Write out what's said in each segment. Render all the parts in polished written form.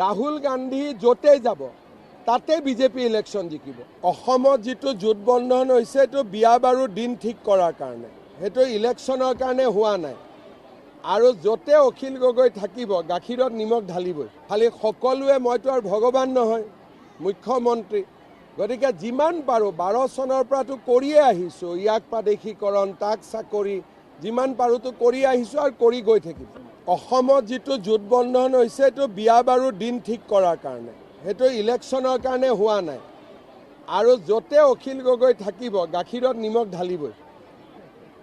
রাহুল গান্ধী য'তেই যাব তাতে বিজেপি ইলেকশন জিকিব। অসমত যিটো জোট বন্ধন হৈছে এইটো বিয়া বাৰু দিন ঠিক কৰাৰ কাৰণে, সেইটো ইলেকশ্যনৰ কাৰণে হোৱা নাই। আৰু য'তে অখিল গগৈ থাকিব গাখীৰত নিমখ ঢালিবই। খালি সকলোৱে, মইতো আৰু ভগৱান নহয়, মুখ্যমন্ত্ৰী, গতিকে যিমান পাৰোঁ 12 চনৰ পৰাতো কৰিয়ে আহিছোঁ, ইয়াক প্ৰাদেশিকৰণ, তাক চাকৰি, যিমান পাৰোঁতো কৰি আহিছোঁ আৰু কৰি গৈ থাকিম। অসমত যিটো জোট বন্ধন হৈছে এইটো বিয়া বাৰু দিন ঠিক কৰাৰ কাৰণে, সেইটো ইলেকশ্যনৰ কাৰণে হোৱা নাই। আৰু য'তে অখিল গগৈ থাকিব গাখীৰত নিমখ ঢালিবই।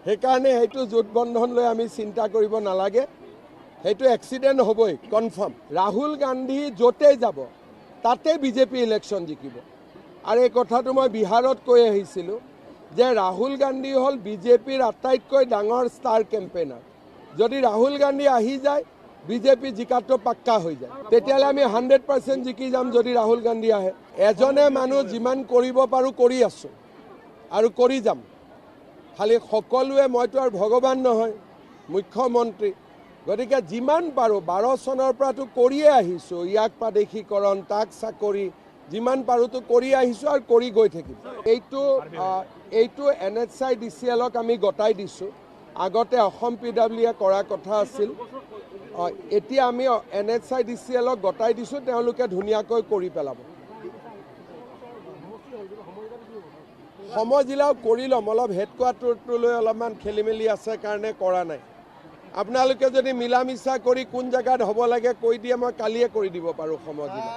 সেইকাৰণে সেইটো জোট বন্ধন লৈ আমি চিন্তা কৰিব নালাগে, সেইটো এক্সিডেণ্ট হ'বই কনফাৰ্ম। ৰাহুল গান্ধী য'তেই যাব তাতে বিজেপি ইলেকশ্যন জিকিব। আৰু এই কথাটো মই বিহাৰত কৈ আহিছিলোঁ যে ৰাহুল গান্ধী হ'ল বিজেপিৰ আটাইতকৈ ডাঙৰ ষ্টাৰ কেম্পেইনাৰ। যদি ৰাহুল গান্ধী আহি যায় বিজেপি জিকাটো পাক্কা হৈ যায়, তেতিয়াহ'লে আমি 100% জিকি যাম। যদি ৰাহুল গান্ধী আহে, এজনে মানুহ যিমান কৰিব পাৰোঁ কৰি আছোঁ আৰু কৰি যাম। খালি সকলোৱে, মইতো আৰু ভগৱান নহয়, মুখ্যমন্ত্ৰী, গতিকে যিমান পাৰোঁ 12 চনৰ পৰাতো কৰিয়ে আহিছোঁ, ইয়াক প্ৰাদেশিকৰণ, তাক চাকৰি, যিমান পাৰোঁতো কৰি আহিছোঁ আৰু কৰি গৈ থাকিম। এইটো NHIDCLক আমি গতাই দিছোঁ। আগতে অসম PWE কৰাৰ কথা আছিল, এতিয়া আমি NHIDCLক গতাই দিছোঁ, তেওঁলোকে ধুনীয়াকৈ কৰি পেলাব। সময় জিলাও কৰি ল'ম, অলপ হেডকোৱাৰ্টাৰটোলৈ অলপমান খেলি মেলি আছে কাৰণে কৰা নাই। আপোনালোকে যদি মিলা মিছা কৰি কোন জেগাত হ'ব লাগে কৈ দিয়ে, মই কালিয়ে কৰি দিব পাৰোঁ। সময় জিলা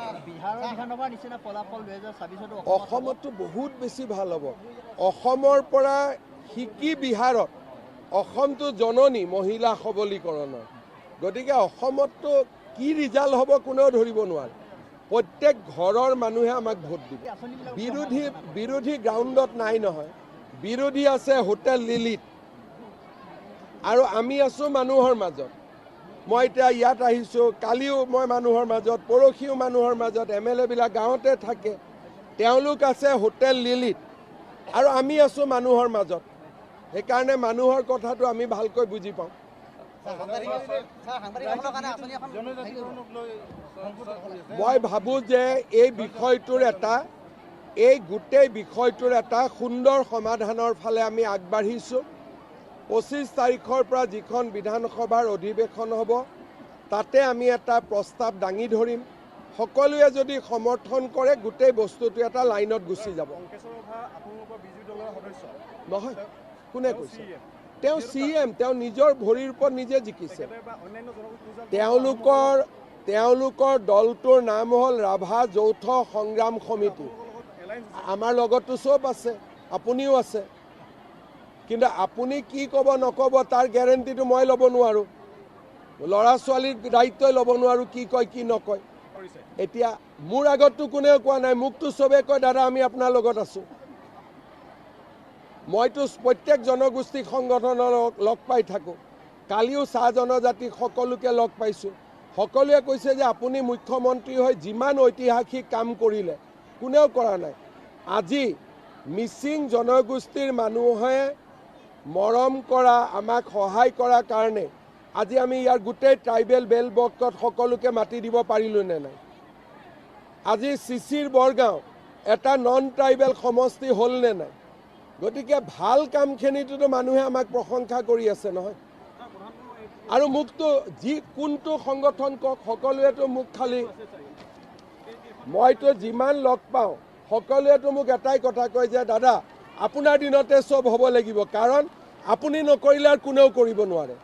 অসমততো বহুত বেছি ভাল হ'ব। অসমৰ পৰা শিকি বিহাৰত, অসমটো জননী মহিলা সবলীকৰণৰ, গতিকে অসমততো কি ৰিজাল্ট হ'ব কোনেও ধৰিব নোৱাৰে। প্ৰত্যেক ঘৰৰ মানুহে আমাক ভোট দিব। বিৰোধী গ্ৰাউণ্ডত নাই নহয়, বিৰোধী আছে হোটেল লিলিত, আৰু আমি আছোঁ মানুহৰ মাজত। মই এতিয়া ইয়াত আহিছোঁ, কালিও মই মানুহৰ মাজত, পৰহিও মানুহৰ মাজত। MLA বিলাক গাঁৱতে থাকে, তেওঁলোক আছে হোটেল লিলিত, আৰু আমি আছোঁ মানুহৰ মাজত। সেইকাৰণে মানুহৰ কথাটো আমি ভালকৈ বুজি পাওঁ। মই ভাবোঁ যে এই গোটেই বিষয়টোৰ এটা সুন্দৰ সমাধানৰ ফালে আমি আগবাঢ়িছোঁ। 25 তাৰিখৰ পৰা যিখন বিধানসভাৰ অধিৱেশন হ'ব, তাতে আমি এটা প্ৰস্তাৱ দাঙি ধৰিম। সকলোৱে যদি সমৰ্থন কৰে গোটেই বস্তুটো এটা লাইনত গুচি যাব। নহয়, কোনে কৈছে? তেওঁ CM, তেওঁ নিজৰ ভৰিৰ ওপৰত নিজে জিকিছে। তেওঁলোকৰ দলটোৰ নাম হ'ল ৰাভা যৌথ সংগ্ৰাম সমিতি। আমাৰ লগততো চব আছে, আপুনিও আছে, কিন্তু আপুনি কি ক'ব নক'ব তাৰ গেৰেণ্টিটো মই ল'ব নোৱাৰোঁ। ল'ৰা ছোৱালীৰ দায়িত্বই ল'ব নোৱাৰোঁ কি কয় কি নকয়। এতিয়া মোৰ আগততো কোনেও কোৱা নাই, মোকতো চবেই কয় দাদা আমি আপোনাৰ লগত আছোঁ। মইতো প্ৰত্যেক জনগোষ্ঠী সংগঠনৰ লগ পাই থাকোঁ। কালিও চাহ জনজাতি সকলোকে লগ পাইছোঁ। সকলোৱে কৈছে যে আপুনি মুখ্যমন্ত্ৰী হৈ যিমান ঐতিহাসিক কাম কৰিলে কোনেও কৰা নাই। আজি মিচিং জনগোষ্ঠীৰ মানুহে মৰম কৰা, আমাক সহায় কৰাৰ কাৰণে আজি আমি ইয়াৰ গোটেই ট্ৰাইবেল বেল বক্সত সকলোকে মাতি দিব পাৰিলোঁ নে নাই? আজি চিচিৰ বৰগাঁও এটা নন ট্ৰাইবেল সমষ্টি হ'ল নে নাই? গতিকে ভাল কামখিনিটোতো মানুহে আমাক প্ৰশংসা কৰি আছে নহয়। আৰু মোকতো কোনটো সংগঠন কওক, সকলোৱেতো মোক খালি, মইতো যিমান লগ পাওঁ সকলোৱেতো মোক এটাই কথা কয় যে দাদা আপোনাৰ দিনতে চব হ'ব লাগিব, কাৰণ আপুনি নকৰিলে আৰু কোনেও কৰিব নোৱাৰে।